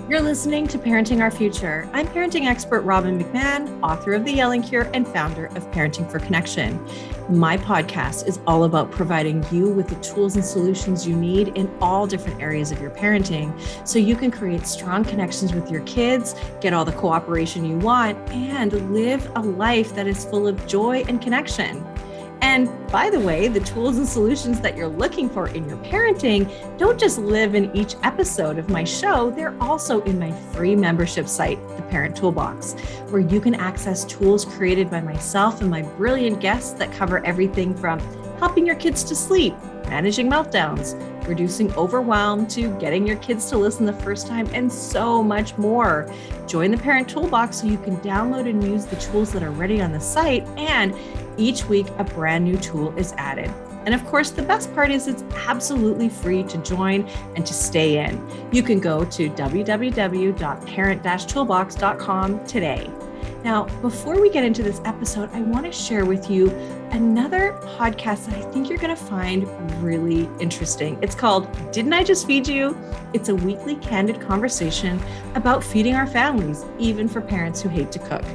You're listening to Parenting Our Future. I'm parenting expert Robbin McManne, author of The Yelling Cure and founder of Parenting for Connection. My podcast is all about providing you with the tools and solutions you need in all different areas of your parenting so you can create strong connections with your kids, get all the cooperation you want, and live a life that is full of joy and connection. And by the way, the tools and solutions that you're looking for in your parenting don't just live in each episode of my show, they're also in my free membership site, the Parent Toolbox, where you can access tools created by myself and my brilliant guests that cover everything from helping your kids to sleep, managing meltdowns, reducing overwhelm, to getting your kids to listen the first time, and so much more. Join the Parent Toolbox so you can download and use the tools that are ready on the site, and each week a brand new tool is added. And of course, the best part is it's absolutely free to join and to stay in. You can go to www.parent-toolbox.com today. Now, before we get into this episode, I want to share with you another podcast that I think you're going to find really interesting. It's called Didn't I Just Feed You? It's a weekly candid conversation about feeding our families, even for parents who hate to cook.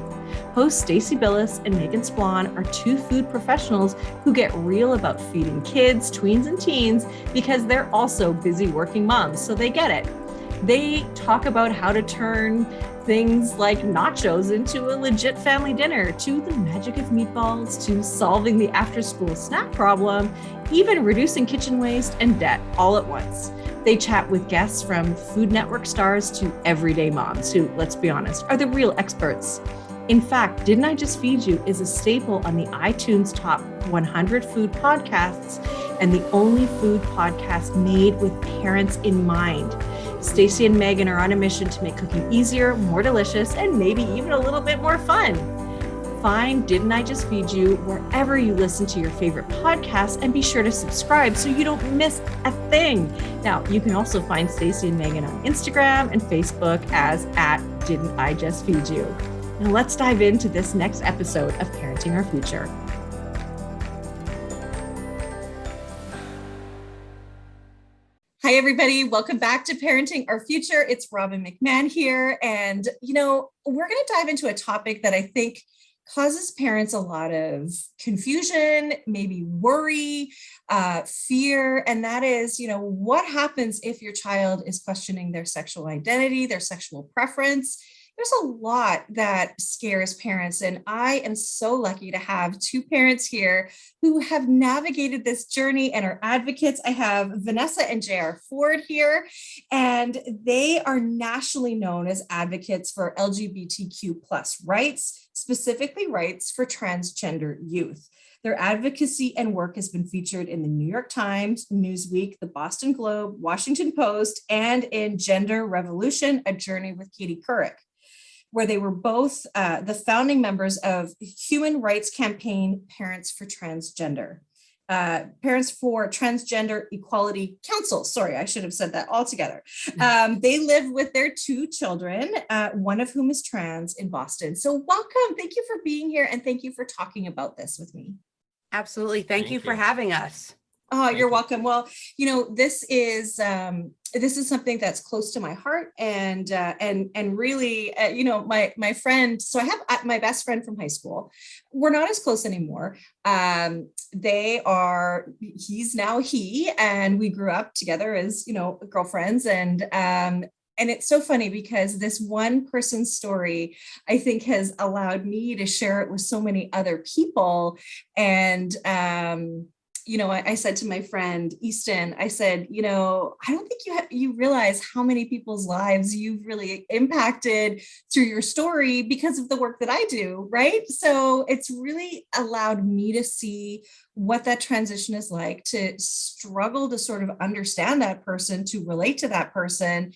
Hosts Stacey Billis and Megan Splon are two food professionals who get real about feeding kids, tweens, and teens because they're also busy working moms, so they get it. They talk about how to turn things like nachos into a legit family dinner, to the magic of meatballs, to solving the after-school snack problem, even reducing kitchen waste and debt all at once. They chat with guests from Food Network stars to everyday moms who, let's be honest, are the real experts. In fact, Didn't I Just Feed You is a staple on the iTunes Top 100 food podcasts and the only food podcast made with parents in mind. Stacey and Megan are on a mission to make cooking easier, more delicious, and maybe even a little bit more fun. Find Didn't I Just Feed You wherever you listen to your favorite podcasts, and be sure to subscribe so you don't miss a thing. Now, you can also find Stacey and Megan on Instagram and Facebook as @Didn't I Just Feed You. Now let's dive into this next episode of Parenting Our Future. Hi, everybody. Welcome back to Parenting Our Future. It's Robbin McManne here. And, we're going to dive into a topic that I think causes parents a lot of confusion, maybe worry, fear. And that is, what happens if your child is questioning their sexual identity, their sexual preference? There's a lot that scares parents, and I am so lucky to have two parents here who have navigated this journey and are advocates. I have Vanessa and J.R. Ford here, and they are nationally known as advocates for LGBTQ plus rights, specifically rights for transgender youth. Their advocacy and work has been featured in the New York Times, Newsweek, the Boston Globe, Washington Post, and in Gender Revolution, A Journey with Katie Couric, where they were both the founding members of human rights campaign Parents for Transgender Equality Council. Sorry, I should have said that all together. They live with their two children, one of whom is trans, in Boston. So welcome. Thank you for being here, and thank you for talking about this with me. Absolutely. Thank you for having us. Oh, you're welcome. Well, this is something that's close to my heart, and really, my friend. So I have my best friend from high school. We're not as close anymore. He's now he, and we grew up together as girlfriends, and it's so funny because this one person's story, I think, has allowed me to share it with so many other people, and I said to my friend, Easton, I said, I don't think you realize how many people's lives you've really impacted through your story because of the work that I do, right? So it's really allowed me to see what that transition is like, to struggle to sort of understand that person, to relate to that person,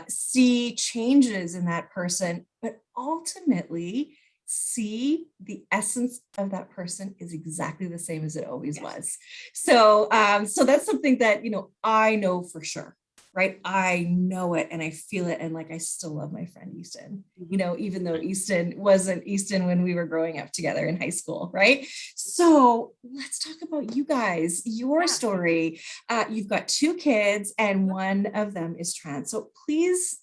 see changes in that person, but ultimately see the essence of that person is exactly the same as it always was. So that's something that, I know for sure, right? I know it and I feel it. And I still love my friend Easton, even though Easton wasn't Easton when we were growing up together in high school, right? So let's talk about you guys, your story. You've got two kids and one of them is trans. So please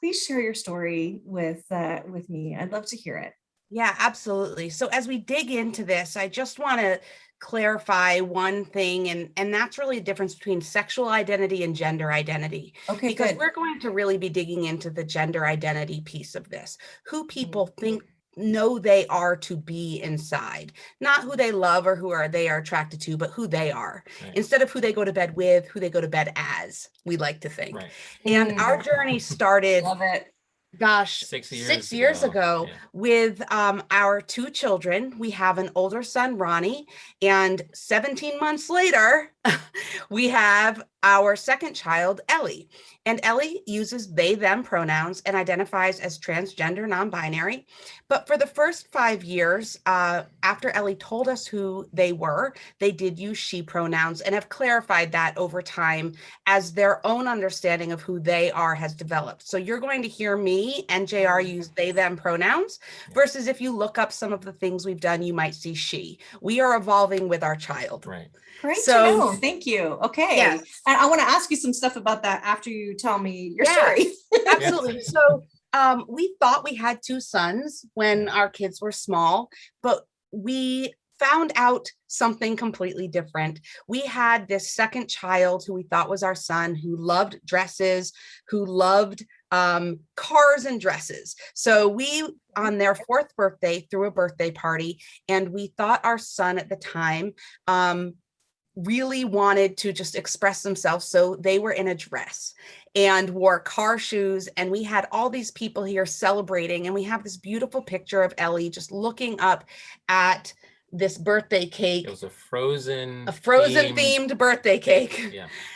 please share your story with me. I'd love to hear it. Yeah, absolutely. So as we dig into this, I just want to clarify one thing, and that's really a difference between sexual identity and gender identity. Okay, because good. we're going to really be digging into the gender identity piece of this, who people think know they are to be inside, not who they love or they are attracted to, but who they are, instead of who they go to bed with, who they go to bed as, we like to think. And our journey started, love it. Gosh, 6 years ago with our two children. We have an older son, Ronnie, and 17 months later, we have our second child, Ellie. And Ellie uses they, them pronouns and identifies as transgender, non-binary. But for the first 5 years, after Ellie told us who they were, they did use she pronouns and have clarified that over time as their own understanding of who they are has developed. So you're going to hear me and JR use they, them pronouns, versus if you look up some of the things we've done, you might see she. We are evolving with our child. Right. Great to know. Thank you. Okay. Yes. And I want to ask you some stuff about that after you tell me your story. Absolutely. So we thought we had two sons when our kids were small, but we found out something completely different. We had this second child who we thought was our son, who loved dresses, who loved cars and dresses. So we, on their fourth birthday, threw a birthday party, and we thought our son at the time really wanted to just express themselves. So they were in a dress and wore car shoes. And we had all these people here celebrating. And we have this beautiful picture of Ellie just looking up at this birthday cake. It was a frozen themed birthday cake,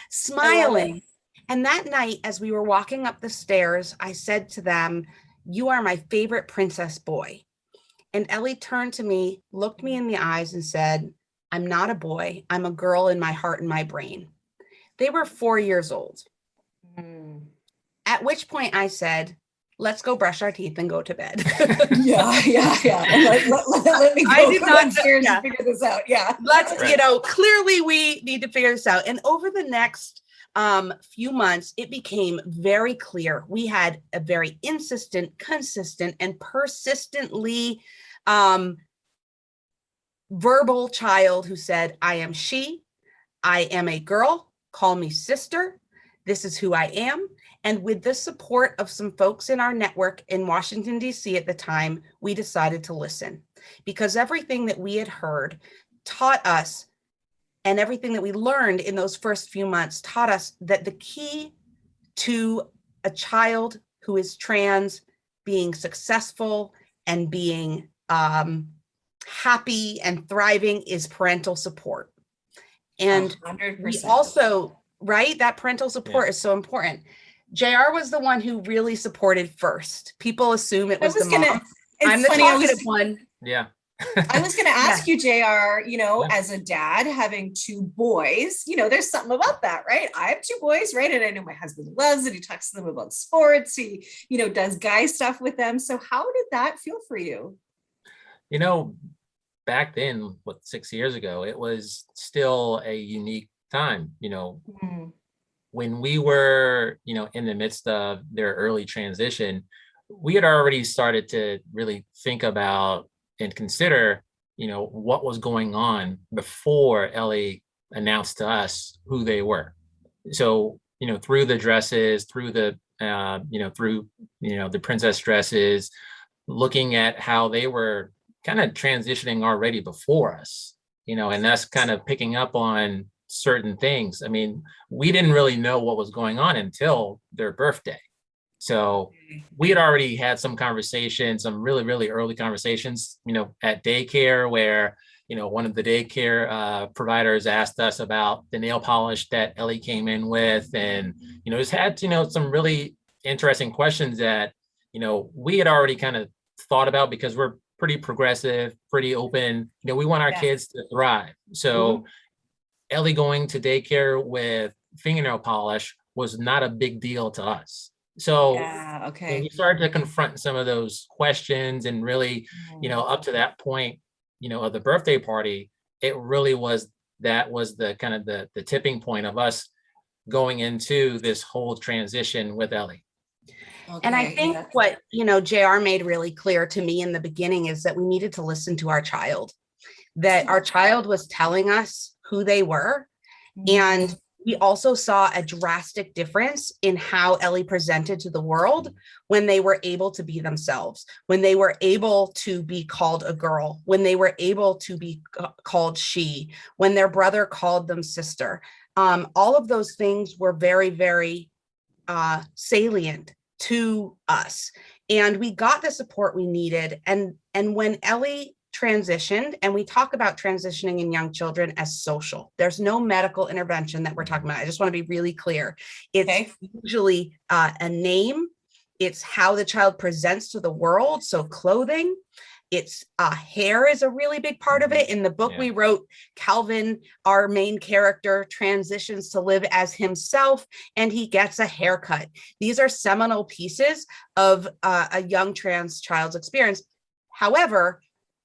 smiling. And that night, as we were walking up the stairs, I said to them, "You are my favorite princess boy." And Ellie turned to me, looked me in the eyes and said, "I'm not a boy. I'm a girl in my heart and my brain." They were 4 years old. At which point I said, "Let's go brush our teeth and go to bed." Yeah. And let me go downstairs and figure this out. Yeah. Let's, clearly we need to figure this out. And over the next few months, it became very clear. We had a very insistent, consistent, and persistently verbal child who said, "I am she, I am a girl, call me sister, this is who I am." And with the support of some folks in our network in Washington, D.C. at the time, we decided to listen, because everything that we had heard taught us, and everything that we learned in those first few months taught us that the key to a child who is trans being successful and being happy and thriving is parental support. And 100%. we also, that parental support is so important. JR was the one who really supported first. People assume it was the mom. I'm the talkative one. Yeah. I was going to ask you, JR, as a dad having two boys, there's something about that, right? I have two boys, right? And I know my husband loves it. He talks to them about sports. He, does guy stuff with them. So how did that feel for you? Back then, 6 years ago, it was still a unique time, when we were, in the midst of their early transition, we had already started to really think about and consider, what was going on before Ellie announced to us who they were. So, through the dresses, through the, the princess dresses, looking at how they were kind of transitioning already before us, and us kind of picking up on certain things. I mean, we didn't really know what was going on until their birthday. So we had already had some conversations, some really, really early conversations, at daycare where, one of the daycare providers asked us about the nail polish that Ellie came in with, and, just had, some really interesting questions that, we had already kind of thought about, because we're pretty progressive, pretty open. We want our kids to thrive. So Ellie going to daycare with fingernail polish was not a big deal to us. So when we started to confront some of those questions, and really, up to that point, of the birthday party, it really was, that was the kind of the tipping point of us going into this whole transition with Ellie. And I think what, JR made really clear to me in the beginning is that we needed to listen to our child, that our child was telling us who they were. And we also saw a drastic difference in how Ellie presented to the world when they were able to be themselves, when they were able to be called a girl, when they were able to be called she, when their brother called them sister. All of those things were very, very salient to us. And we got the support we needed. And when Ellie transitioned, and we talk about transitioning in young children as social. There's no medical intervention that we're talking about. I just want to be really clear. It's usually a name. It's how the child presents to the world. So clothing, it's hair is a really big part of it. In the book we wrote, Calvin, our main character, transitions to live as himself, and he gets a haircut. These are seminal pieces of a young trans child's experience. However,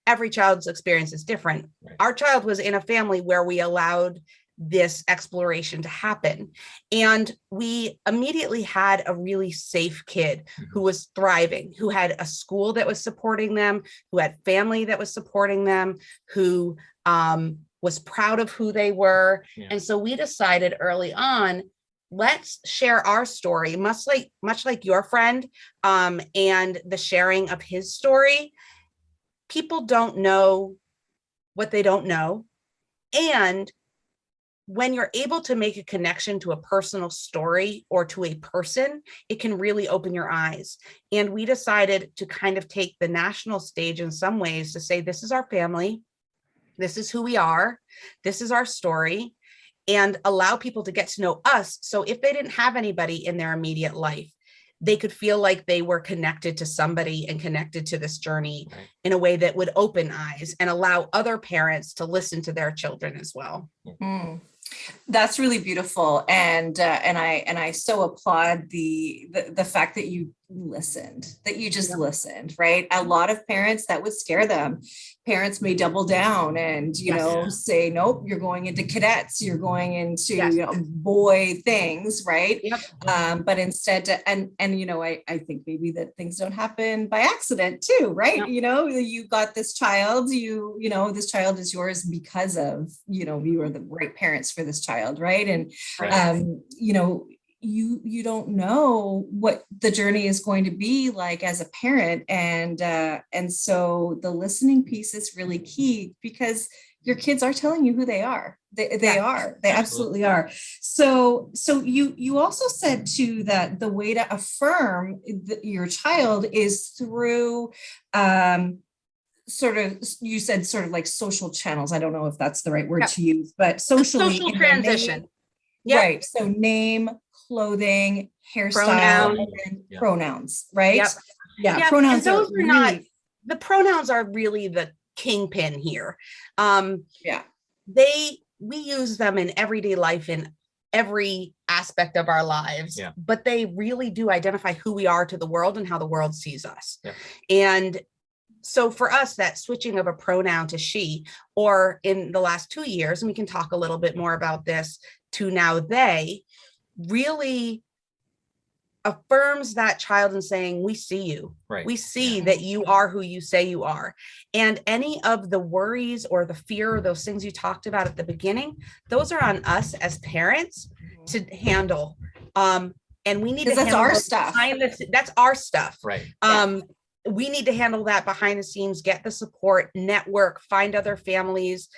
every child's experience is different. Right. Our child was in a family where we allowed this exploration to happen. And we immediately had a really safe kid who was thriving, who had a school that was supporting them, who had family that was supporting them, who was proud of who they were. Yeah. And so we decided early on, let's share our story, much like your friend and the sharing of his story. People don't know what they don't know. And when you're able to make a connection to a personal story or to a person, it can really open your eyes. And we decided to kind of take the national stage in some ways to say, this is our family, this is who we are, this is our story, and allow people to get to know us. So if they didn't have anybody in their immediate life, they could feel like they were connected to somebody and connected to this journey in a way that would open eyes and allow other parents to listen to their children as well. Mm. That's really beautiful, and I so applaud the fact that you listened, that you just listened, right? A lot of parents, that would scare them. Parents may double down and say, nope, you're going into cadets, you're going into boy things, right? Yep. But instead, and I think maybe that things don't happen by accident too, right? Yep. You got this child, this child is yours because of you are the right parents for this child, right? And you don't know what the journey is going to be like as a parent, and so the listening piece is really key, because your kids are telling you who they are. They absolutely are. So you also said too that the way to affirm your child is through you said like social channels. I don't know if that's the right word to use, but socially, social transition. Yep. Right. So name, clothing, hairstyle, and pronouns, right? Yep. Yeah. Pronouns and those are not, the pronouns are really the kingpin here. We use them in everyday life in every aspect of our lives, but they really do identify who we are to the world and how the world sees us. Yeah. And so for us, that switching of a pronoun to she, or in the last 2 years, and we can talk a little bit more about this, to now they, really affirms that child in saying, we see you. Right. We see that you are who you say you are. And any of the worries or the fear or those things you talked about at the beginning, those are on us as parents to handle. And we need to handle our stuff. That's our stuff. Right. We need to handle that behind the scenes, get the support, network, find other families,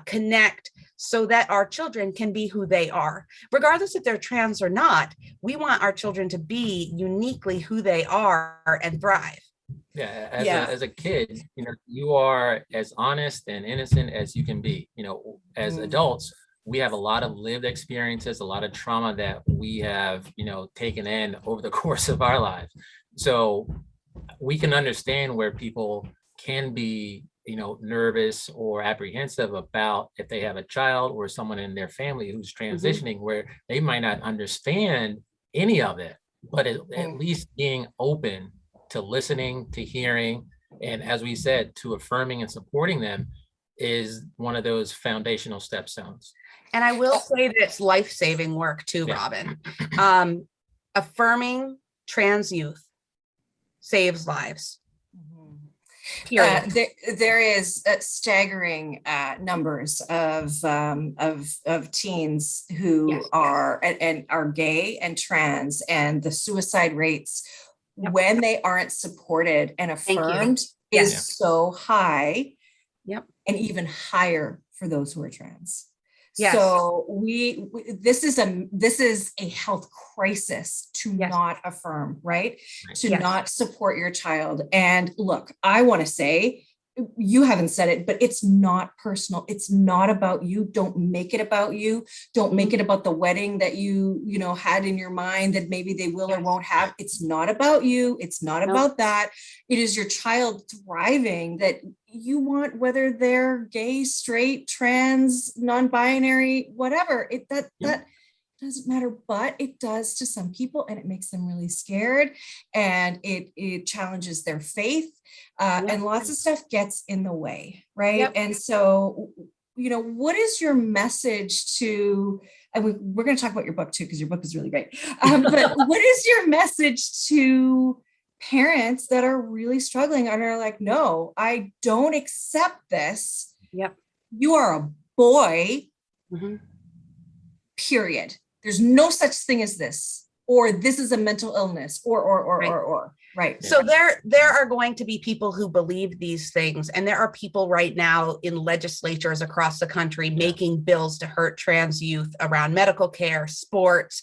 connect, so that our children can be who they are. Regardless if they're trans or not, we want our children to be uniquely who they are and thrive. Yeah, as a kid, you are as honest and innocent as you can be. As adults, we have a lot of lived experiences, a lot of trauma that we have, taken in over the course of our lives. So we can understand where people can be, nervous or apprehensive about if they have a child or someone in their family who's transitioning, where they might not understand any of it, but at least being open to listening, to hearing, and as we said, to affirming and supporting them is one of those foundational stepstones. And I will say that it's life-saving work too, Robbin. Affirming trans youth saves lives. Period. There is staggering numbers of teens who are and are gay and trans, and the suicide rates when they aren't supported and affirmed is so high. And even higher for those who are trans. So this is a health crisis to not affirm, right? To not support your child. And look, I want to say, you haven't said it, but it's not personal. It's not about you. Don't make it about you. Don't make it about the wedding that you had in your mind that maybe they will or won't have. It's not about you. It's not about that. It is your child thriving that you want, whether they're gay, straight, trans, non-binary, whatever. That doesn't matter, but it does to some people, and it makes them really scared, and it challenges their faith, and lots of stuff gets in the way, right? And so, what is your message to, and we're going to talk about your book too, because your book is really great, but what is your message to parents that are really struggling and are like, no, I don't accept this. You are a boy, period. There's no such thing as this, or this is a mental illness, or right. So there are going to be people who believe these things, and there are people right now in legislatures across the country making bills to hurt trans youth around medical care, sports,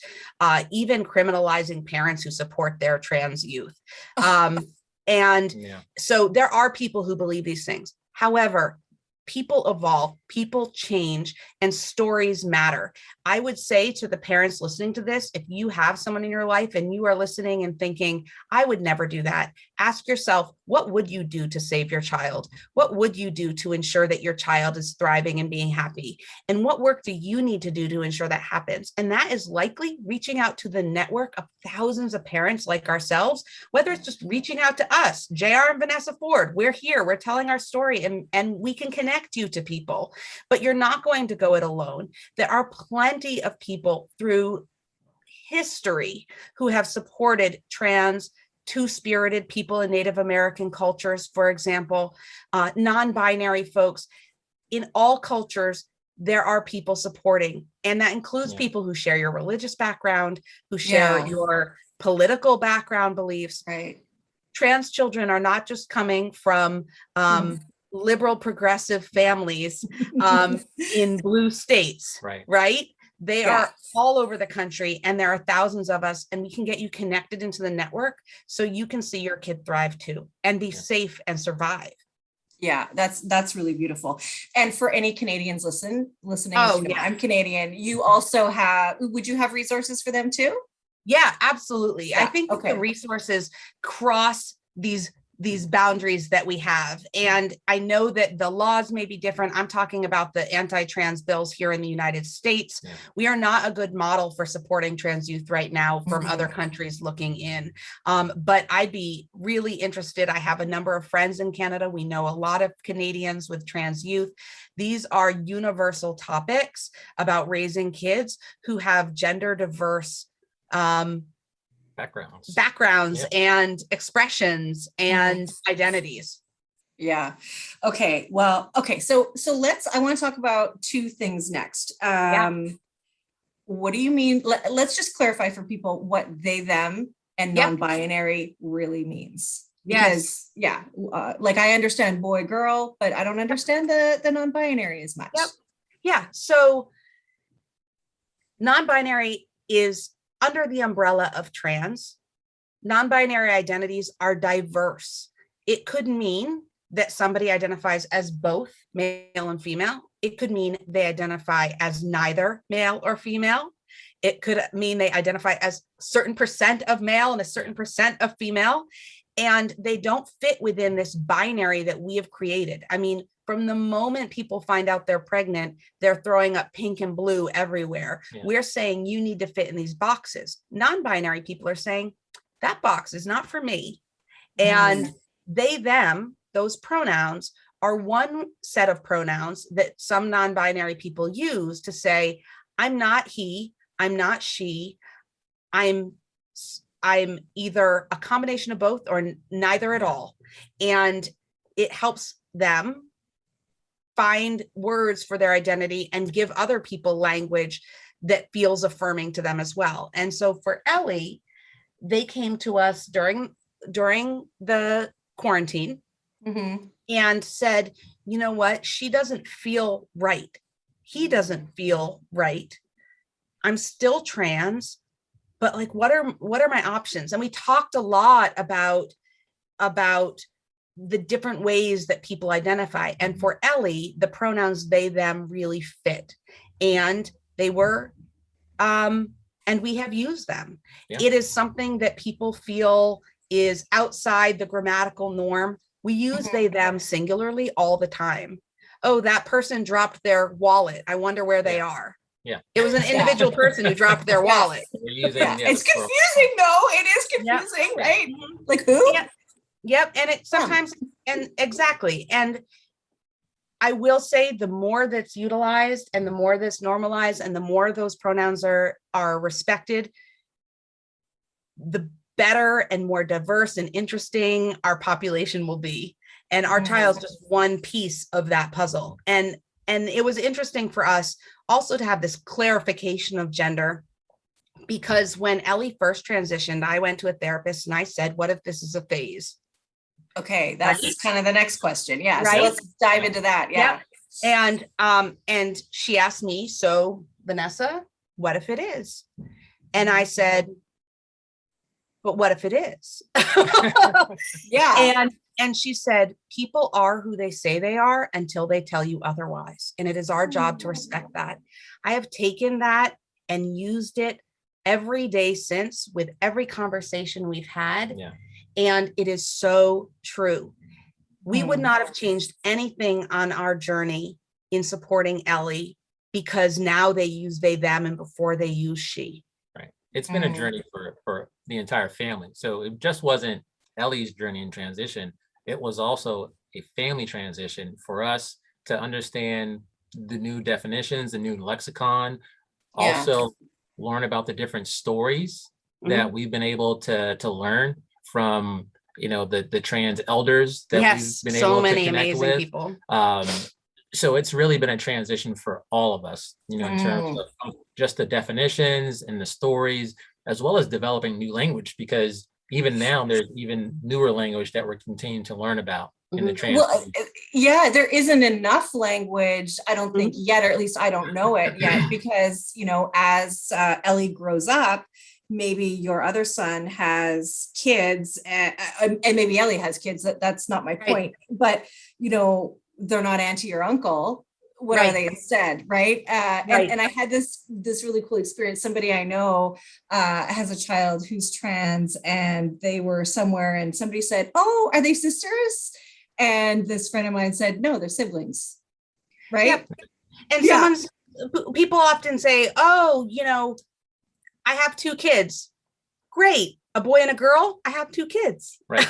even criminalizing parents who support their trans youth. So there are people who believe these things. However, people evolve, people change, and stories matter. I would say to the parents listening to this, if you have someone in your life and you are listening and thinking, I would never do that, ask yourself, what would you do to save your child? What would you do to ensure that your child is thriving and being happy? And what work do you need to do to ensure that happens? And that is likely reaching out to the network of thousands of parents like ourselves, whether it's just reaching out to us, JR and Vanessa Ford. We're here, we're telling our story, and we can connect you to people, but you're not going to go it alone. There are plenty of people through history who have supported trans, two-spirited people in Native American cultures, for example, non-binary folks. In all cultures, there are people supporting, and that includes people who share your religious background, who share your political background beliefs. Trans children are not just coming from liberal progressive families in blue states, right? They are all over the country, and there are thousands of us, and we can get you connected into the network so you can see your kid thrive too and be safe and survive. Yeah, that's really beautiful. And for any Canadians listening, I'm Canadian. You also would you have resources for them too? Yeah, absolutely. I think the resources cross these boundaries that we have. And I know that the laws may be different. I'm talking about the anti-trans bills here in the United States. We are not a good model for supporting trans youth right now from other countries looking in. But I'd be really interested. I have a number of friends in Canada. We know a lot of Canadians with trans youth. These are universal topics about raising kids who have gender diverse backgrounds and expressions and identities. Yeah. Okay. Well, okay. So I want to talk about two things next. What do you mean? Let's just clarify for people what they, them, and non-binary really means. Because like I understand boy, girl, but I don't understand the non-binary as much. Yeah. So non-binary is under the umbrella of trans. Non-binary identities are diverse. It could mean that somebody identifies as both male and female. It could mean they identify as neither male or female. It could mean they identify as a certain percent of male and a certain percent of female, and they don't fit within this binary that we have created. I mean, from the moment people find out they're pregnant, they're throwing up pink and blue everywhere. We're saying you need to fit in these boxes. Non-binary people are saying that box is not for me. And they, them, those pronouns are one set of pronouns that some non-binary people use to say, I'm not he, I'm not she, I'm I'm either a combination of both or neither at all. And it helps them find words for their identity and give other people language that feels affirming to them as well. And so for Ellie, they came to us during the quarantine and said, you know what, she doesn't feel right. He doesn't feel right. I'm still trans, but like, what are my options? And we talked a lot about the different ways that people identify. And for Ellie, the pronouns they, them really fit. And they were, and we have used them. Yeah. It is something that people feel is outside the grammatical norm. We use they, them singularly all the time. Oh, that person dropped their wallet. I wonder where they are. Yeah. It was an individual person who dropped their wallet. It's confusing though. It is confusing, right? Like who? Yep. And it sometimes, and exactly. And I will say the more that's utilized and the more that's normalized and the more those pronouns are respected, the better and more diverse and interesting our population will be. And our child's just one piece of that puzzle. And it was interesting for us also to have this clarification of gender, because when Ellie first transitioned, I went to a therapist and I said, what if this is a phase? Okay, that's kind of the next question. Yeah, right? So let's dive into that. Yeah. Yep. And she asked me, so Vanessa, what if it is? And I said, but what if it is? Yeah. And she said, people are who they say they are until they tell you otherwise. And it is our job to respect that. I have taken that and used it every day since with every conversation we've had. Yeah. And it is so true. We would not have changed anything on our journey in supporting Ellie because now they use they, them, and before they use she. Right. It's been a journey for the entire family. So it just wasn't Ellie's journey in transition. It was also a family transition for us to understand the new definitions, the new lexicon, also learn about the different stories that we've been able to learn from, the trans elders that we've been able to connect with. People. So it's really been a transition for all of us, in terms of just the definitions and the stories, as well as developing new language, because even now there's even newer language that we're continuing to learn about in the trans. Well, there isn't enough language, I don't think yet, or at least I don't know it yet, because, as Ellie grows up, maybe your other son has kids and maybe Ellie has kids. That's not my point, but they're not auntie or uncle. What are they instead? Right. And I had this really cool experience. Somebody I know has a child who's trans, and they were somewhere and somebody said, oh, are they sisters? And this friend of mine said, no, they're siblings. Right. Yep. And people often say, oh, I have 2 kids. Great. A boy and a girl. I have 2 kids. Right.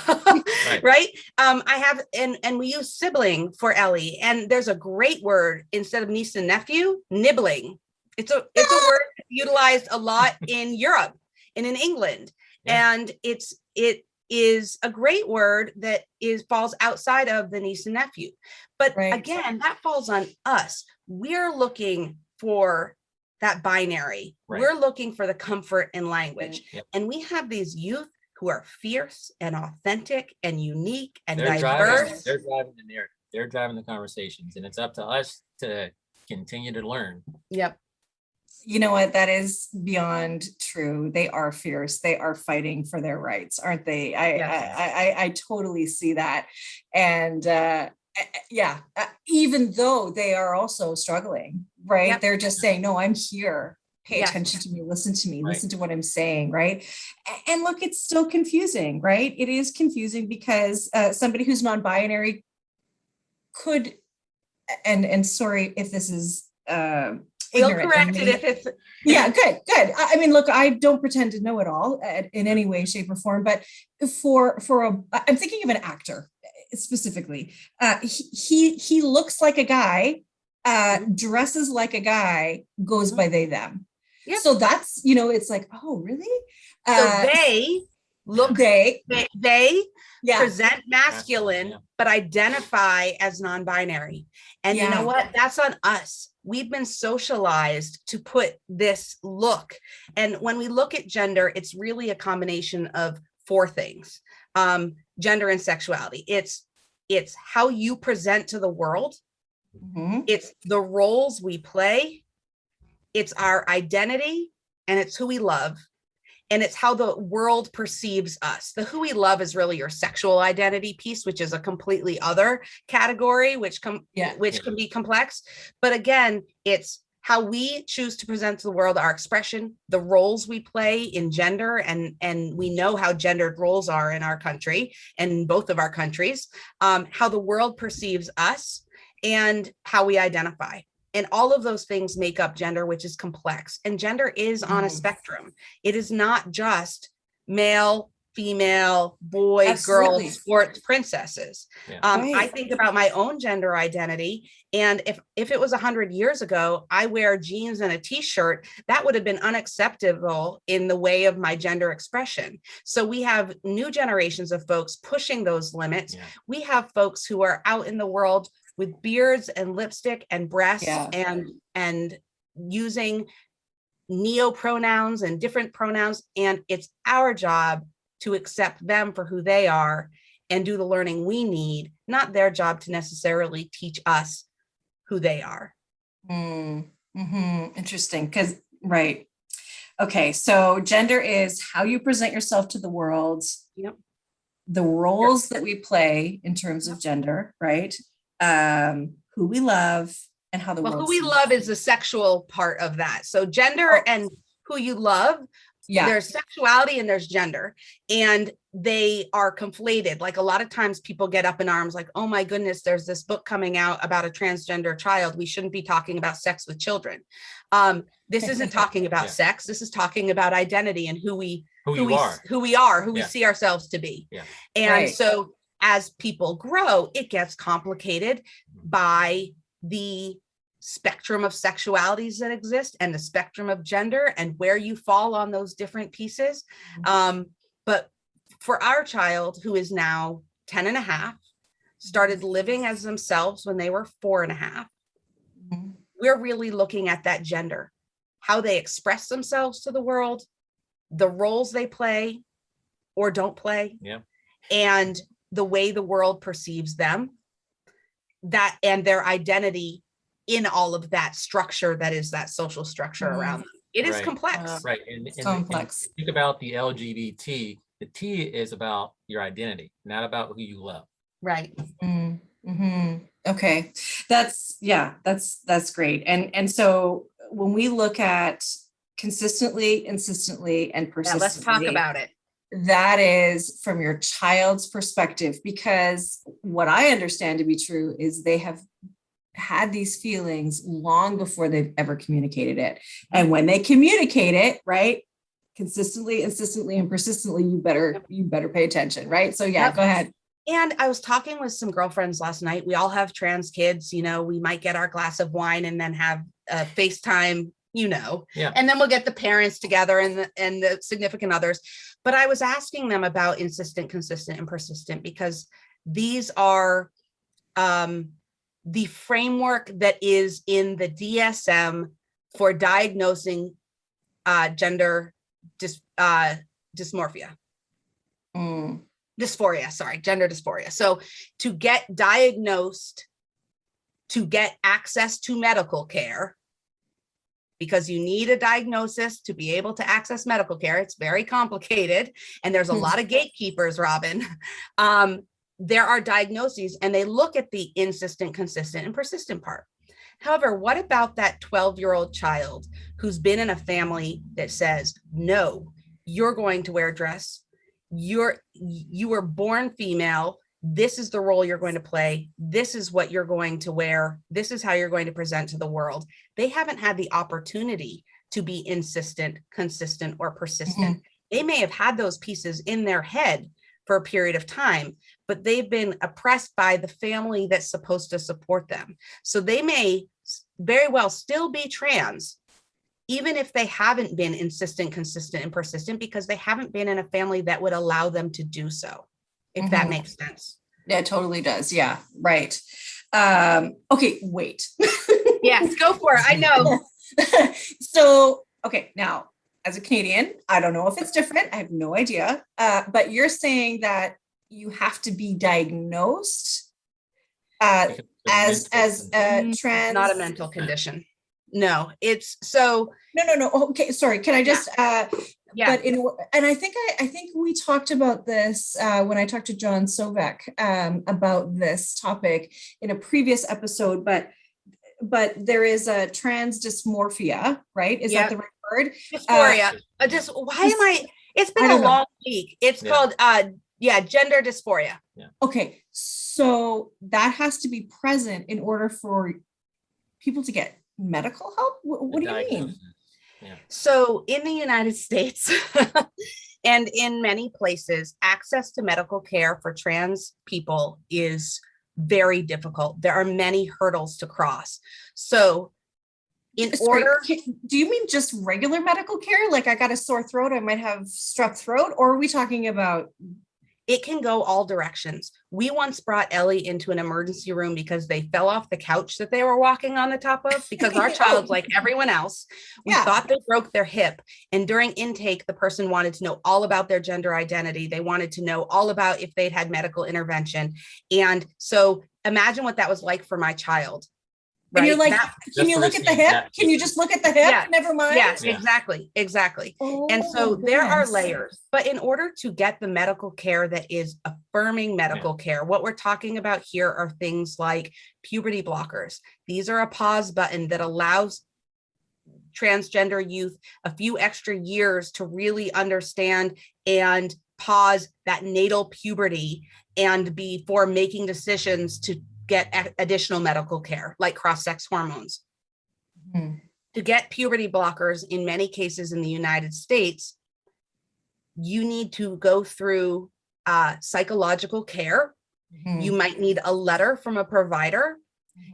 Right. I have, and we use sibling for Ellie. And there's a great word instead of niece and nephew, nibbling. It's a word utilized a lot in Europe and in England. Yeah. And it is a great word that falls outside of the niece and nephew. But again, that falls on us. We're looking for that binary. We're looking for the comfort in language. And we have these youth who are fierce and authentic and unique and diverse. They're driving the narrative. They're driving the conversations, and it's up to us to continue to learn. Yep. You know what? That is beyond true. They are fierce. They are fighting for their rights, aren't they? I totally see that. And even though they are also struggling, right? Yep. They're just saying, no, I'm here. Pay attention to me, listen to me, listen to what I'm saying, right? And look, it's still confusing, right? It is confusing because somebody who's non-binary could, and sorry if this is we'll correct it if it's good. I mean, look, I don't pretend to know it all in any way, shape, or form, but I'm thinking of an actor specifically. He looks like a guy, dresses like a guy, goes by they, them. Yep. So that's, it's like, oh, really? So they Yeah. present masculine, Yeah. but identify as non-binary. And you know what? That's on us. We've been socialized to put this look. And when we look at gender, it's really a combination of four things. Gender and sexuality. It's how you present to the world. Mm-hmm. It's the roles we play. It's our identity, and it's who we love. And it's how the world perceives us. The who we love is really your sexual identity piece, which is a completely other category, which can be complex. But again, it's how we choose to present to the world our expression, the roles we play in gender, and we know how gendered roles are in our country and in both of our countries, how the world perceives us, and how we identify. And all of those things make up gender, which is complex. And gender is on a spectrum. It is not just male, female, boy, Absolutely. girl, sports, princesses. Yeah. I think about my own gender identity. And if it was 100 years ago, I wear jeans and a t-shirt, that would have been unacceptable in the way of my gender expression. So we have new generations of folks pushing those limits. Yeah. We have folks who are out in the world with beards and lipstick and breasts and using neo-pronouns and different pronouns. And it's our job to accept them for who they are and do the learning we need, not their job to necessarily teach us who they are. Mm-hmm. Interesting. Right. Okay. So gender is how you present yourself to the world. Yep. The roles that we play in terms of gender, right? Who we love and how the world. Who we love is the sexual part of that. So gender and who you love, there's sexuality and there's gender, and they are conflated. Like a lot of times people get up in arms like, oh my goodness, there's this book coming out about a transgender child. We shouldn't be talking about sex with children. This isn't talking about sex. This is talking about identity and who we see ourselves to be. Yeah. And so as people grow, it gets complicated by the spectrum of sexualities that exist and the spectrum of gender and where you fall on those different pieces. But for our child, who is now 10 and a half, started living as themselves when they were 4 and a half, we're really looking at that gender, how they express themselves to the world, the roles they play or don't play, and the way the world perceives them, that and their identity in all of that structure that is that social structure around them. It is complex. Right. And complex. Think about the LGBT. The T is about your identity, not about who you love. Right. Mm-hmm. Okay. That's great. And so when we look at consistently, insistently, and persistently, let's talk about it. That is from your child's perspective, because what I understand to be true is they have had these feelings long before they've ever communicated it. And when they communicate it, right, consistently, insistently, and persistently, you better pay attention, right? So go ahead. And I was talking with some girlfriends last night. We all have trans kids, we might get our glass of wine and then have a FaceTime, and then we'll get the parents together and the significant others. But I was asking them about insistent, consistent, and persistent, because these are the framework that is in the DSM for diagnosing gender dysmorphia. Gender dysphoria. So to get diagnosed, to get access to medical care, because you need a diagnosis to be able to access medical care. It's very complicated. And there's a lot of gatekeepers, Robbin. There are diagnoses, and they look at the insistent, consistent, and persistent part. However, what about that 12-year-old child who's been in a family that says, no, you're going to wear a dress. You were born female. This is the role you're going to play. This is what you're going to wear. This is how you're going to present to the world. They haven't had the opportunity to be insistent, consistent, or persistent. They may have had those pieces in their head for a period of time, but they've been oppressed by the family that's supposed to support them. So they may very well still be trans, even if they haven't been insistent, consistent, and persistent, because they haven't been in a family that would allow them to do so, if that makes sense. Yeah, it totally does. Yeah, right. Okay, wait. Yes, go for it. I know. So, okay, now, as a Canadian, I don't know if it's different. I have no idea. But you're saying that you have to be diagnosed as trans. Not a mental condition. No, it's so. No. Okay, sorry. Can I just? Yeah. But and I think we talked about this when I talked to John Sovek about this topic in a previous episode. But there is a trans dysmorphia, right? Is that the right word? Dysphoria. It's been a long week. It's called gender dysphoria. Yeah. Okay, so that has to be present in order for people to get medical help. What do you mean? Yeah. So in the United States and in many places, access to medical care for trans people is very difficult. There are many hurdles to cross. So do you mean just regular medical care? Like I got a sore throat, I might have strep throat, or are we talking about? It can go all directions. We once brought Ellie into an emergency room because they fell off the couch that they were walking on the top of, because our child, like everyone else, we thought they broke their hip. And during intake, the person wanted to know all about their gender identity. They wanted to know all about if they'd had medical intervention. And so imagine what that was like for my child. Right? And you're like, can you look at the hip? Can you just look at the hip? Yeah. Never mind. Yes, exactly. Oh, and so there are layers, but in order to get the medical care that is affirming medical care, what we're talking about here are things like puberty blockers. These are a pause button that allows transgender youth a few extra years to really understand and pause that natal puberty and before making decisions to get additional medical care like cross-sex hormones. To get puberty blockers in many cases in the United States, you need to go through psychological care. You might need a letter from a provider.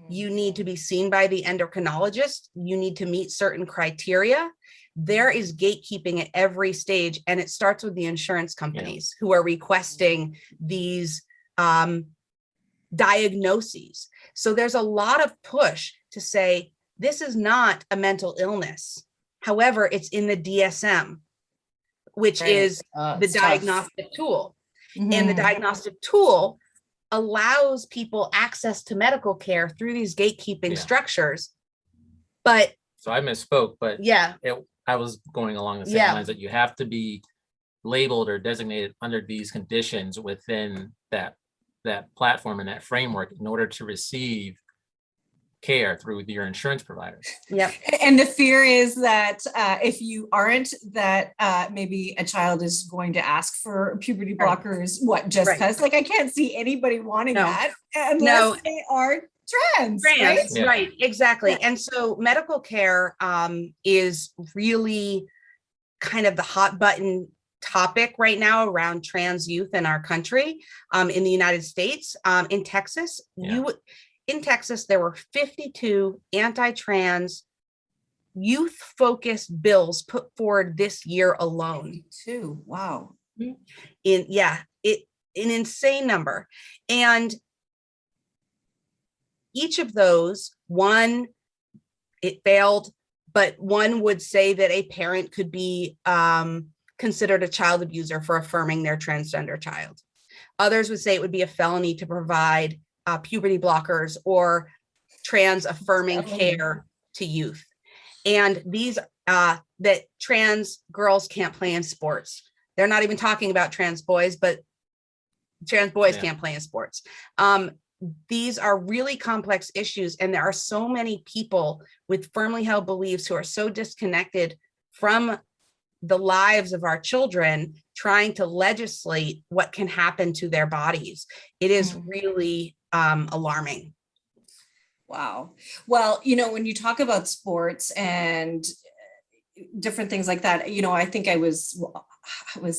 You need to be seen by the endocrinologist. You need to meet certain criteria. There is gatekeeping at every stage, and it starts with the insurance companies who are requesting these diagnoses. So there's a lot of push to say, this is not a mental illness. However, it's in the DSM, which is the diagnostic tool. And the diagnostic tool allows people access to medical care through these gatekeeping structures. But so I misspoke, but I was going along the same lines that you have to be labeled or designated under these conditions within that platform and that framework in order to receive care through your insurance providers. Yep. And the fear is that if you aren't, that maybe a child is going to ask for puberty blockers. What, just because? Like I can't see anybody wanting that unless they are trans. Right, exactly. And so medical care is really kind of the hot button topic right now around trans youth in our country. In the United States, in Texas, in Texas, there were 52 anti-trans youth-focused bills put forward this year alone. 52, wow. An insane number. And each of those, one, it failed, but one would say that a parent could be considered a child abuser for affirming their transgender child. Others would say it would be a felony to provide puberty blockers or trans affirming care to youth. And these, that trans girls can't play in sports. They're not even talking about trans boys, but trans boys can't play in sports. These are really complex issues. And there are so many people with firmly held beliefs who are so disconnected from the lives of our children trying to legislate what can happen to their bodies. It is really alarming. Wow. Well, when you talk about sports and different things like that, I think I was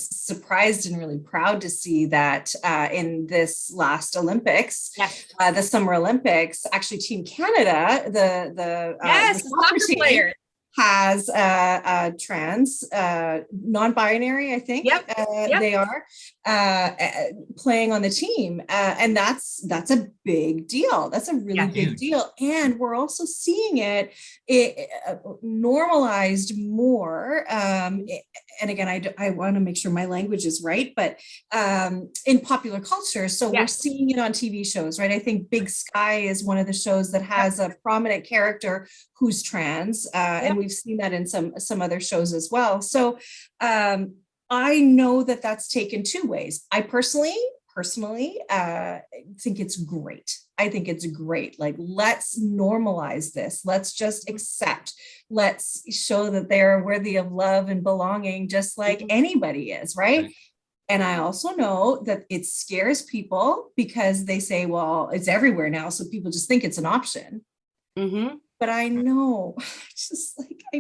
surprised and really proud to see that in this last Olympics, the Summer Olympics, actually Team Canada, the soccer players. has trans, non-binary, I think. Yep. They are playing on the team. And that's a big deal. That's a really big deal. And we're also seeing it normalized more. And again, I want to make sure my language is right, but in popular culture. So we're seeing it on TV shows, right? I think Big Sky is one of the shows that has a prominent character who's trans, and we've seen that in some other shows as well. So I know that that's taken two ways. I personally think it's great. I think it's great. Like, let's normalize this. Let's just accept. Let's show that they're worthy of love and belonging, just like anybody is, right? And I also know that it scares people because they say, well, it's everywhere now, so people just think it's an option. But I know,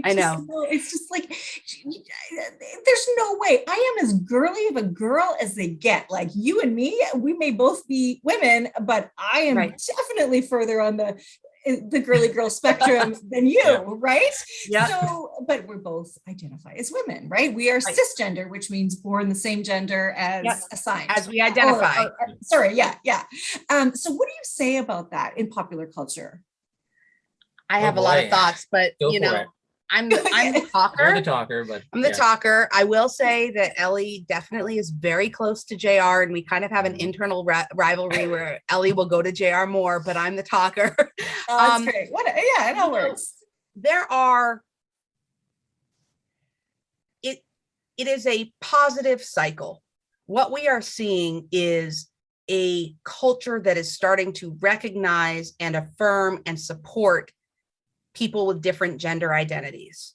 I know. It's just like, there's no way. I am as girly of a girl as they get. Like, you and me, we may both be women, but I am definitely further on the girly girl spectrum than you, right? Yeah. So, but we're both identify as women, right? We are cisgender, which means born the same gender as assigned. As we identify. Sorry, yeah. So what do you say about that in popular culture? I have a lot of thoughts, but I'm the talker. You're the talker, but I'm the talker. I will say that Ellie definitely is very close to JR, and we kind of have an internal rivalry where Ellie will go to JR more, but I'm the talker. That's great. It all works. It is a positive cycle. What we are seeing is a culture that is starting to recognize and affirm and support people with different gender identities.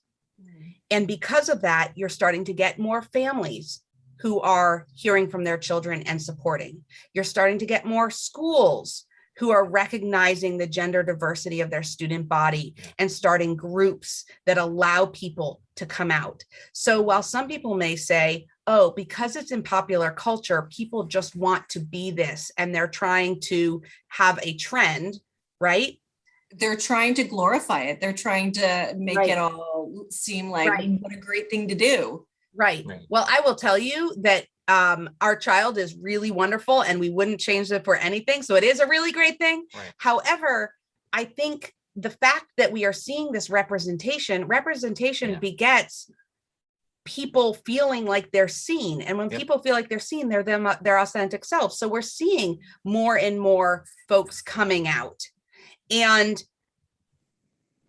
And because of that, you're starting to get more families who are hearing from their children and supporting. You're starting to get more schools who are recognizing the gender diversity of their student body and starting groups that allow people to come out. So while some people may say, oh, because it's in popular culture, people just want to be this, and they're trying to have a trend, right? They're trying to glorify it. They're trying to make it all seem like what a great thing to do. Right. Well, I will tell you that our child is really wonderful, and we wouldn't change it for anything. So it is a really great thing. However, I think the fact that we are seeing this representation begets people feeling like they're seen. And when people feel like they're seen, they're their authentic self. So we're seeing more and more folks coming out. And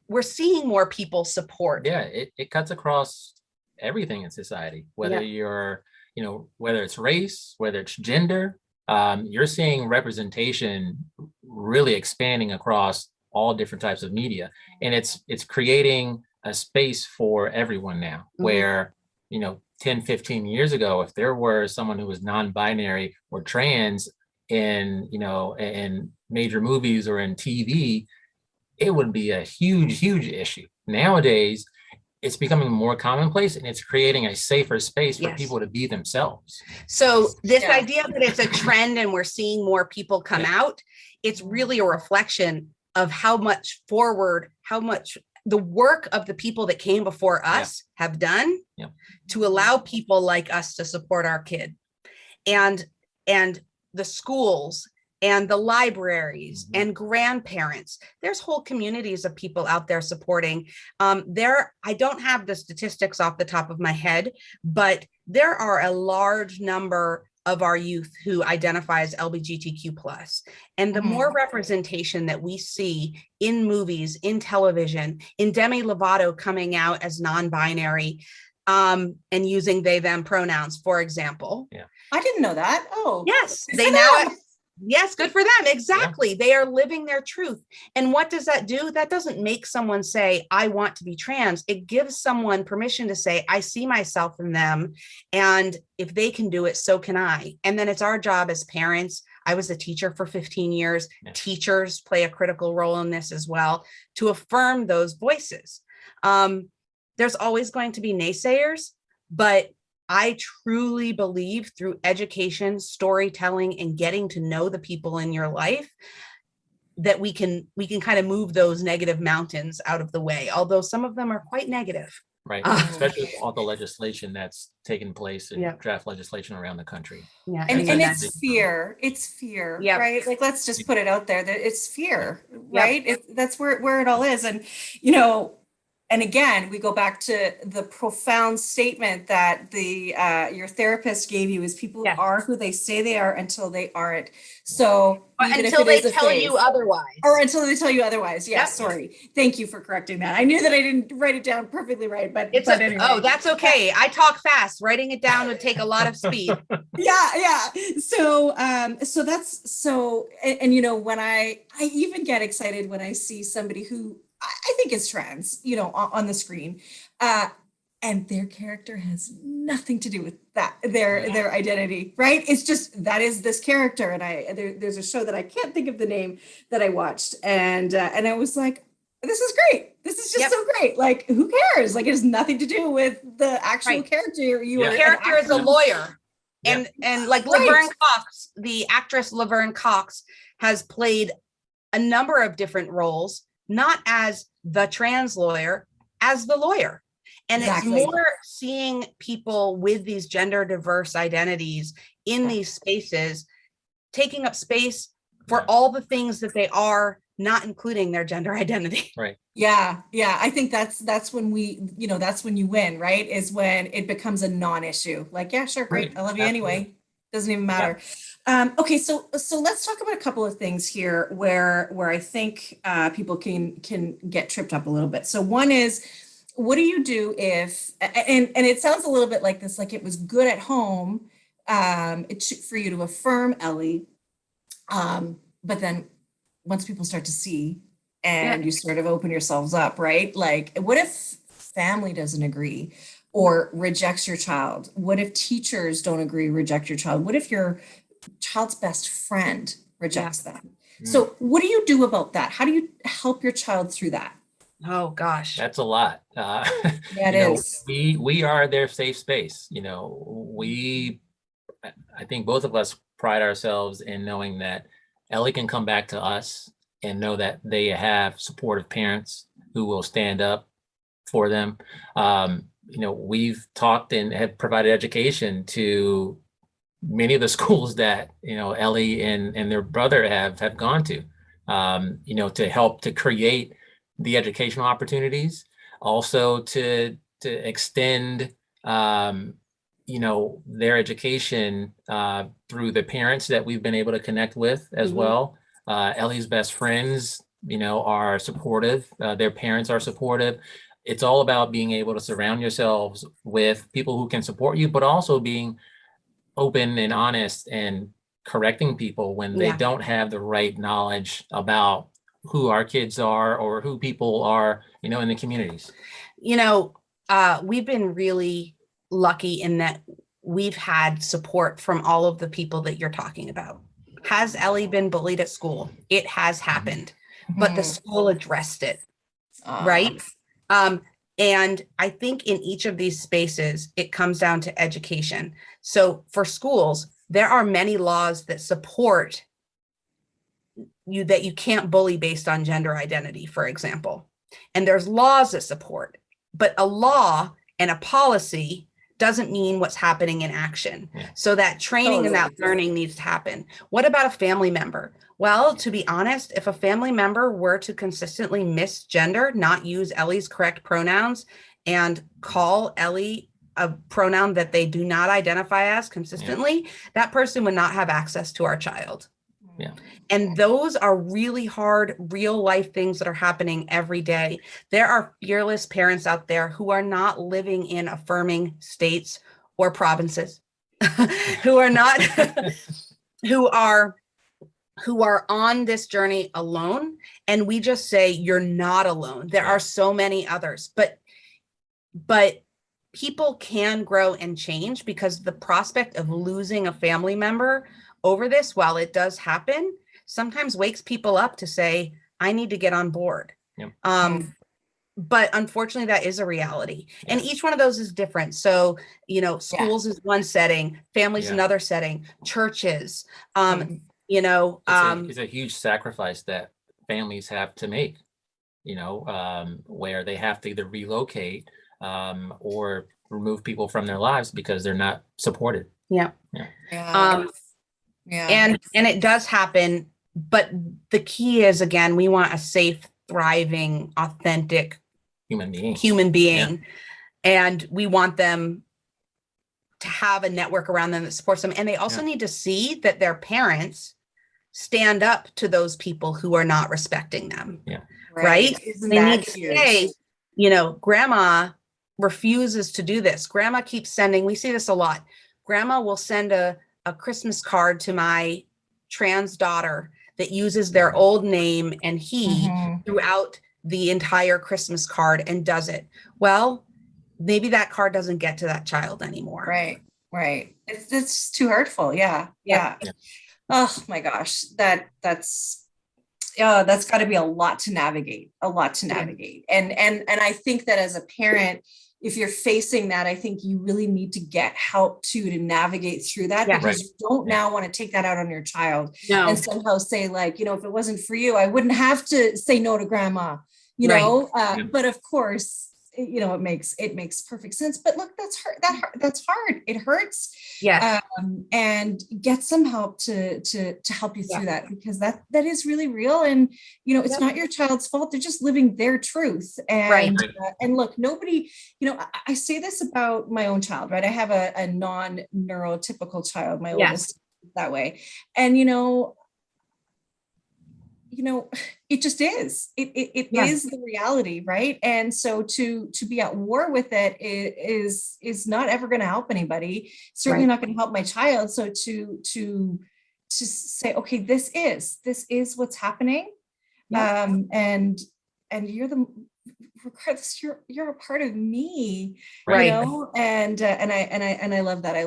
we're seeing more people support. Yeah, it cuts across everything in society, whether you're, whether it's race, whether it's gender, you're seeing representation really expanding across all different types of media. And it's creating a space for everyone now, where, 10, 15 years ago, if there were someone who was non-binary or trans in, in major movies or in TV, it would be a huge issue. Nowadays, it's becoming more commonplace, and it's creating a safer space for people to be themselves. So this idea that it's a trend and we're seeing more people come out, it's really a reflection of how much the work of the people that came before us have done to allow people like us to support our kid. And the schools and the libraries and grandparents, there's whole communities of people out there supporting. I don't have the statistics off the top of my head, but there are a large number of our youth who identify as LGBTQ+. And the more representation that we see in movies, in television, in Demi Lovato coming out as non-binary, and using they, them pronouns, for example. I didn't know that. Oh, yes. Yes, good for them. Exactly. They are living their truth. And what does that do? That doesn't make someone say, I want to be trans. It gives someone permission to say, I see myself in them. And if they can do it, so can I. And then it's our job as parents. I was a teacher for 15 years. Teachers play a critical role in this as well, to affirm those voices. There's always going to be naysayers, but I truly believe through education, storytelling, and getting to know the people in your life, that we can kind of move those negative mountains out of the way, although some of them are quite negative. Right, especially with all the legislation that's taken place and draft legislation around the country. Yeah, and it's fear. It's fear, right? Like, let's just put it out there that it's fear, right? That's where it all is. And, you know, and again, we go back to the profound statement that your therapist gave you is people are who they say they are until they aren't. So until they tell you otherwise. Or until they tell you otherwise. Yeah, sorry. Thank you for correcting that. I knew that I didn't write it down perfectly right, but anyway. Oh, that's okay. I talk fast. Writing it down would take a lot of speed. Yeah. So and you know, when I even get excited when I see somebody who I think is trans, you know, on the screen, and their character has nothing to do with that, their identity, right? It's just, that is this character. And there's a show that I can't think of the name that I watched. And I was like, this is great. This is just so great. Like, who cares? Like, it has nothing to do with the actual character. The character is a lawyer. And like Laverne Cox, the actress Laverne Cox has played a number of different roles, not as the trans lawyer, as the lawyer. And it's more seeing people with these gender diverse identities in these spaces, taking up space for all the things that they are, not including their gender identity. Right. Yeah. I think that's when that's when you win, right? Is when it becomes a non-issue. Like, yeah, sure, great. I love you anyway. Doesn't even matter. Okay, so let's talk about a couple of things here where I think people can get tripped up a little bit. So one is, what do you do if, and it sounds a little bit like this, like it was good at home for you to affirm Ellie, but then once people start to see and you sort of open yourselves up, right? Like, what if family doesn't agree or rejects your child? What if teachers don't agree, reject your child? What if your child's best friend rejects them? So what do you do about that? How do you help your child through that? Oh gosh, that's a lot. It is. We are their safe space. You know, I think both of us pride ourselves in knowing that Ellie can come back to us and know that they have supportive parents who will stand up for them. You know, we've talked and have provided education to many of the schools that, you know, Ellie and their brother have gone to, you know, to help to create the educational opportunities, also to extend, you know, their education through the parents that we've been able to connect with as well. Ellie's best friends, you know, are supportive. Their parents are supportive. It's all about being able to surround yourselves with people who can support you, but also being open and honest and correcting people when they don't have the right knowledge about who our kids are or who people are, you know, in the communities. You know, we've been really lucky in that we've had support from all of the people that you're talking about. Has Ellie been bullied at school? It has happened, but the school addressed it, right? And I think in each of these spaces, it comes down to education. So for schools, there are many laws that support you, that you can't bully based on gender identity, for example. And there's laws that support, but a law and a policy doesn't mean what's happening in action. So that training and that learning needs to happen. What about a family member? Well, to be honest, if a family member were to consistently misgender, not use Ellie's correct pronouns, and call Ellie a pronoun that they do not identify as consistently, that person would not have access to our child. And those are really hard, real life things that are happening every day. There are fearless parents out there who are not living in affirming states or provinces, who are not, who are on this journey alone. And we just say, you're not alone. There are so many others, but people can grow and change, because the prospect of losing a family member over this, while it does happen, sometimes wakes people up to say, I need to get on board. But unfortunately, that is a reality. And each one of those is different. So, you know, schools is one setting, families another setting, churches, you know. It's a huge sacrifice that families have to make, where they have to either relocate or remove people from their lives because they're not supported. Yeah. Yeah. And it does happen, but the key is, again, we want a safe, thriving, authentic Human being. Yeah. And we want them to have a network around them that supports them. And they also need to see that their parents stand up to those people who are not respecting them. Yeah. Right? Isn't They that need to huge? say, grandma refuses to do this. Grandma keeps sending, we see this a lot. Grandma will send a Christmas card to my trans daughter that uses their old name and he throughout the entire Christmas card and does it. Well, maybe that card doesn't get to that child anymore. Right. It's too hurtful. Yeah. Oh my gosh. That's got to be a lot to navigate. And I think that as a parent, if you're facing that, I think you really need to get help to navigate through that, because you don't now want to take that out on your child and somehow say, like, if it wasn't for you, I wouldn't have to say no to grandma, but of course, it makes perfect sense. But look, that's hard. It hurts. Yes. And get some help to help you through that, because that is really real. And, it's not your child's fault. They're just living their truth. And, and look, nobody, I say this about my own child, right? I have a non-neurotypical child, my oldest, that way. And, it just is. It is the reality, right? And so to be at war with it is not ever going to help anybody. Certainly not going to help my child. So to say, okay, this is what's happening, and regardless, you're a part of me, and I love that. I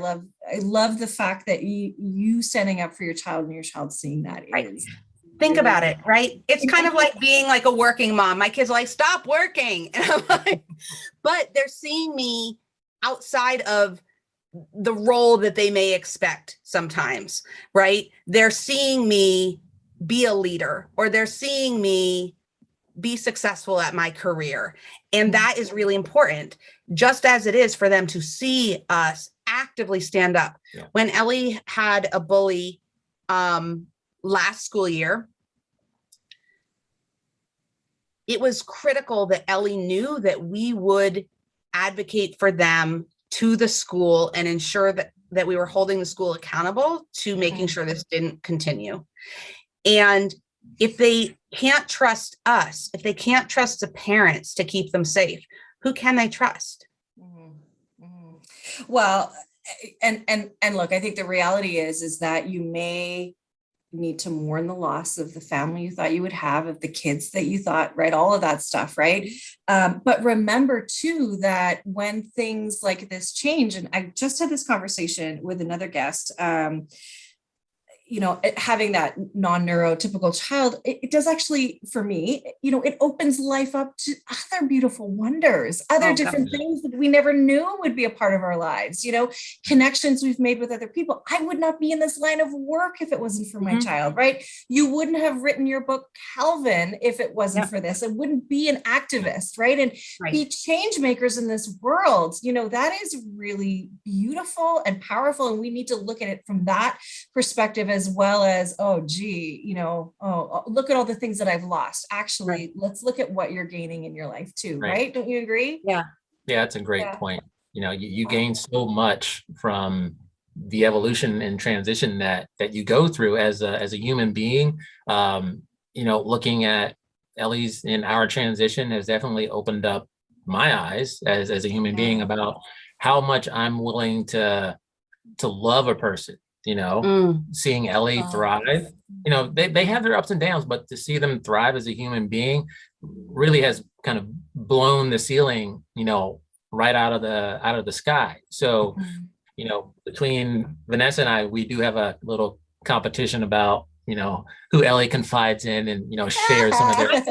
love the fact that you standing up for your child and your child seeing that is. Think about it, right? It's kind of like being like a working mom. My kids are like, stop working. And I'm like, but they're seeing me outside of the role that they may expect sometimes, right? They're seeing me be a leader, or they're seeing me be successful at my career. And that is really important, just as it is for them to see us actively stand up. Yeah. When Ellie had a bully, last school year, it was critical that Ellie knew that we would advocate for them to the school and ensure that we were holding the school accountable to making sure this didn't continue. And if they can't trust us, if they can't trust the parents to keep them safe, who can they trust? Well, and look, I think the reality is that you may need to mourn the loss of the family you thought you would have, of the kids that you thought, right? All of that stuff, right? But remember too, that when things like this change, and I just had this conversation with another guest, having that non-neurotypical child, it does actually, for me, it opens life up to other beautiful wonders, other different things that we never knew would be a part of our lives, connections we've made with other people. I would not be in this line of work if it wasn't for my child, right? You wouldn't have written your book, Calvin, if it wasn't for this. It wouldn't be an activist, right? And be change makers in this world. That is really beautiful and powerful. And we need to look at it from that perspective, as well as, look at all the things that I've lost. Actually, let's look at what you're gaining in your life too, right? Don't you agree? Yeah, that's a great point. You gain so much from the evolution and transition that you go through as a human being. Looking at Ellie's and our transition has definitely opened up my eyes as a human being about how much I'm willing to love a person. Seeing Ellie thrive, they have their ups and downs, but to see them thrive as a human being really has kind of blown the ceiling, right out of the sky. So, between Vanessa and I, we do have a little competition about, who Ellie confides in and, shares some of their. I'm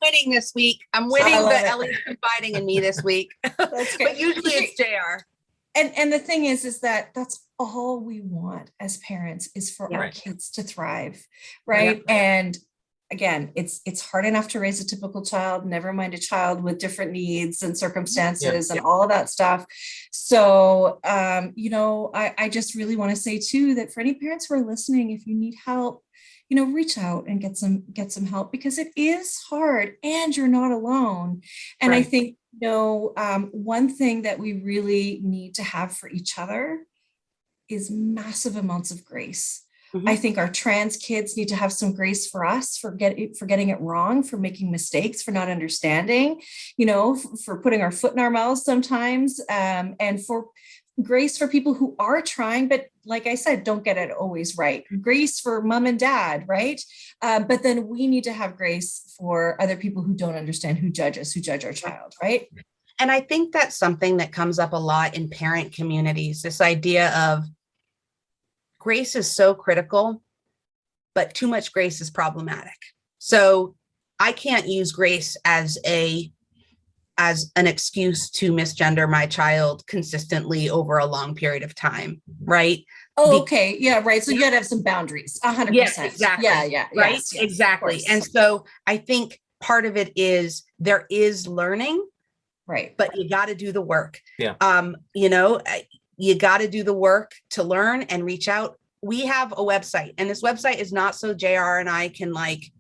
winning this week. I'm winning the Ellie's confiding in me this week. But usually it's JR. And the thing is that that's all we want as parents, is for our kids to thrive, right? And again, it's hard enough to raise a typical child, never mind a child with different needs and circumstances and all of that stuff. So, I just really want to say too, that for any parents who are listening, if you need help, reach out and get some help, because it is hard and you're not alone. And right. I think, one thing that we really need to have for each other is massive amounts of grace. Mm-hmm. I think our trans kids need to have some grace for us for getting it wrong, for making mistakes, for not understanding, for putting our foot in our mouths sometimes, and for grace for people who are trying, but like I said, don't get it always right. Grace for mom and dad, right? But then we need to have grace for other people who don't understand, who judge us, who judge our child, right? And I think that's something that comes up a lot in parent communities, this idea of grace is so critical, but too much grace is problematic. So I can't use grace as an excuse to misgender my child consistently over a long period of time, right? Oh, okay. Yeah, right. So you got to have some boundaries. 100%. Yes, exactly. Yeah. Right. Yes, exactly. And so I think part of it is there is learning, right? But you got to do the work. Yeah. You got to do the work to learn and reach out. We have a website, and this website is not so JR and I can make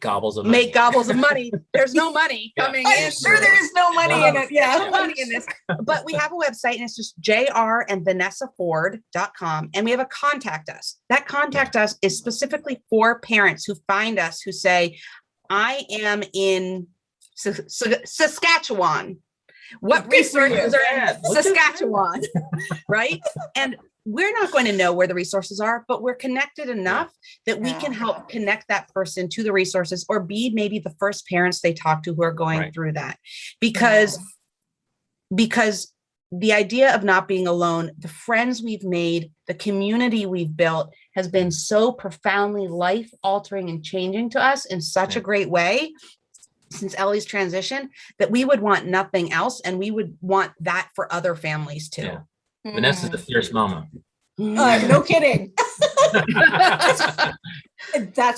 gobbles of money. There's no money coming in. I'm sure there is no money in it. Yeah. No money in this. But we have a website, and it's just jrandvanessaford.com. And we have a contact us. That contact us is specifically for parents who find us, who say, I am in Saskatchewan. What resources are in Saskatchewan? Right? And we're not going to know where the resources are, but we're connected enough that we can help connect that person to the resources, or be maybe the first parents they talk to who are going through that. Because the idea of not being alone, the friends we've made, the community we've built has been so profoundly life altering and changing to us in such a great way since Ellie's transition, that we would want nothing else. And we would want that for other families too. Yeah. Vanessa's the fierce mama. No kidding. That's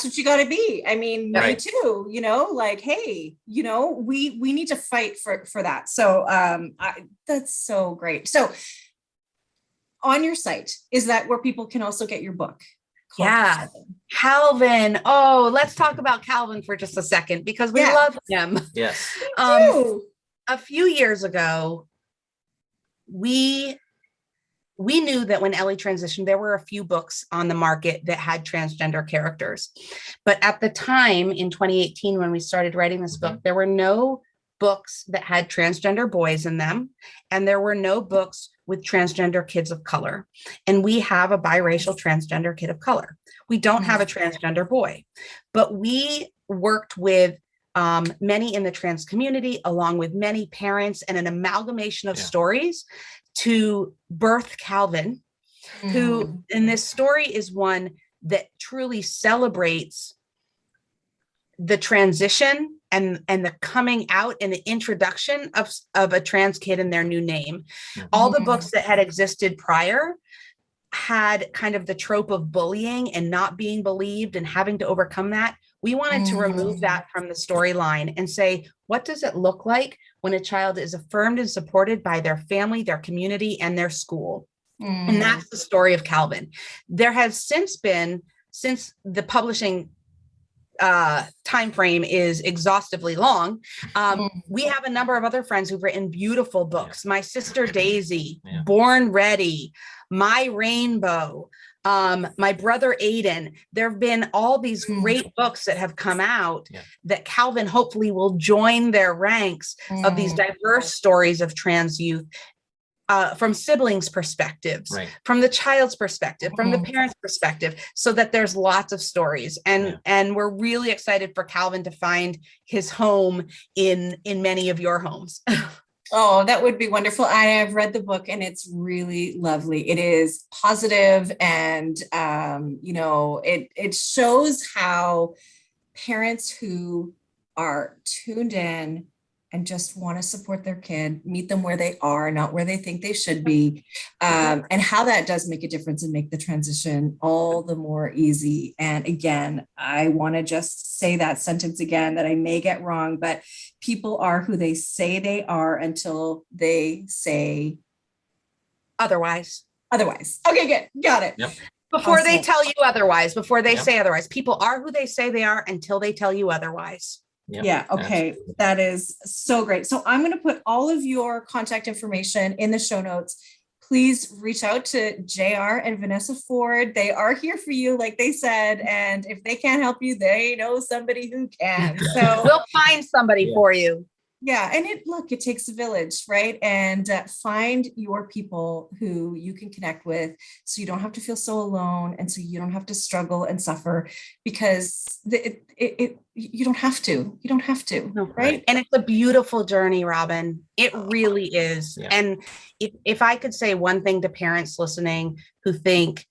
what you got to be. I mean, me too, hey, we need to fight for that. So that's so great. So on your site, is that where people can also get your book? Yeah. Calvin. Oh, let's talk about Calvin for just a second, because we love him. Yes. A few years ago, we knew that when Ellie transitioned, there were a few books on the market that had transgender characters. But at the time in 2018, when we started writing this book, there were no books that had transgender boys in them. And there were no books with transgender kids of color. And we have a biracial transgender kid of color. We don't have a transgender boy, but we worked with many in the trans community, along with many parents, and an amalgamation of stories to birth Calvin, who in this story is one that truly celebrates the transition and the coming out and the introduction of a trans kid and their new name. All the books that had existed prior had kind of the trope of bullying and not being believed and having to overcome that. We wanted to remove that from the storyline and say, what does it look like when a child is affirmed and supported by their family, their community, and their school? And that's the story of Calvin. There has since the publishing time frame is exhaustively long. We have a number of other friends who've written beautiful books. My Sister Daisy, Born Ready, My Rainbow, my brother Aiden. There have been all these great books that have come out that Calvin hopefully will join their ranks of these diverse stories of trans youth. From siblings' perspectives, from the child's perspective, from the parent's perspective, so that there's lots of stories. And we're really excited for Calvin to find his home in many of your homes. Oh, that would be wonderful. I have read the book and it's really lovely. It is positive, and it shows how parents who are tuned in and just want to support their kid, meet them where they are, not where they think they should be, and how that does make a difference and make the transition all the more easy. And again, I want to just say that sentence again that I may get wrong, but people are who they say they are until they say Otherwise. Okay, good. Got it. Yep. Before they Awesome. tell you otherwise, before they Yep. say otherwise. People are who they say they are until they tell you otherwise. Yep. Yeah. Okay. Absolutely. That is so great. So I'm going to put all of your contact information in the show notes. Please reach out to JR and Vanessa Ford. They are here for you, like they said. And if they can't help you, they know somebody who can. So We'll find somebody Yeah. for you. yeah. And it takes a village, right? And find your people who you can connect with so you don't have to feel so alone. And so you don't have to struggle and suffer because you don't have to, No. right? And it's a beautiful journey, Robbin. It really is. Yeah. And if I could say one thing to parents listening who think,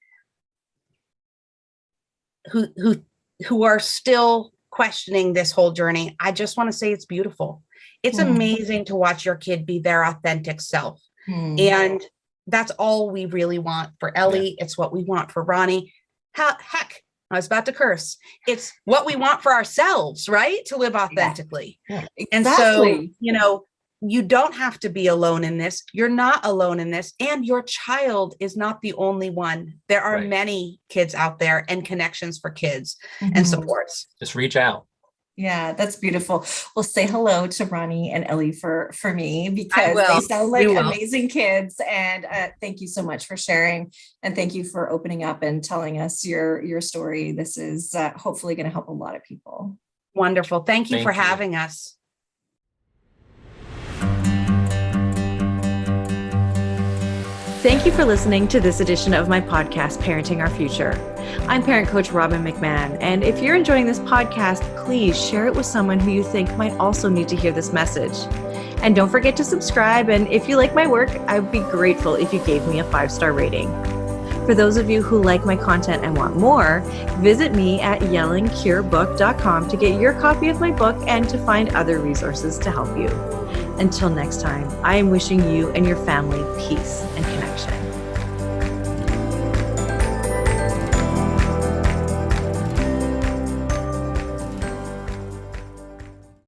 who are still questioning this whole journey, I just want to say it's beautiful. It's amazing to watch your kid be their authentic self. And that's all we really want for Ellie. It's what we want for Ronnie. Heck, I was about to curse. It's what we want for ourselves, right? To live authentically. Yeah. And so, you don't have to be alone in this. You're not alone in this. And your child is not the only one. There are Right. many kids out there and connections for kids and Mhm. supports. Just reach out. Yeah, that's beautiful. Well, say hello to Ronnie and Ellie for me because will. they sound like You will. amazing kids. And thank you so much for sharing. And thank you for opening up and telling us your story. This is hopefully going to help a lot of people. Wonderful. Thank you Thank for you. having us. Thank you for listening to this edition of my podcast, Parenting Our Future. I'm parent coach Robbin McManne, and if you're enjoying this podcast, please share it with someone who you think might also need to hear this message. And don't forget to subscribe, and if you like my work, I would be grateful if you gave me a 5-star rating. For those of you who like my content and want more, visit me at yellingcurebook.com to get your copy of my book and to find other resources to help you. Until next time, I am wishing you and your family peace and connection.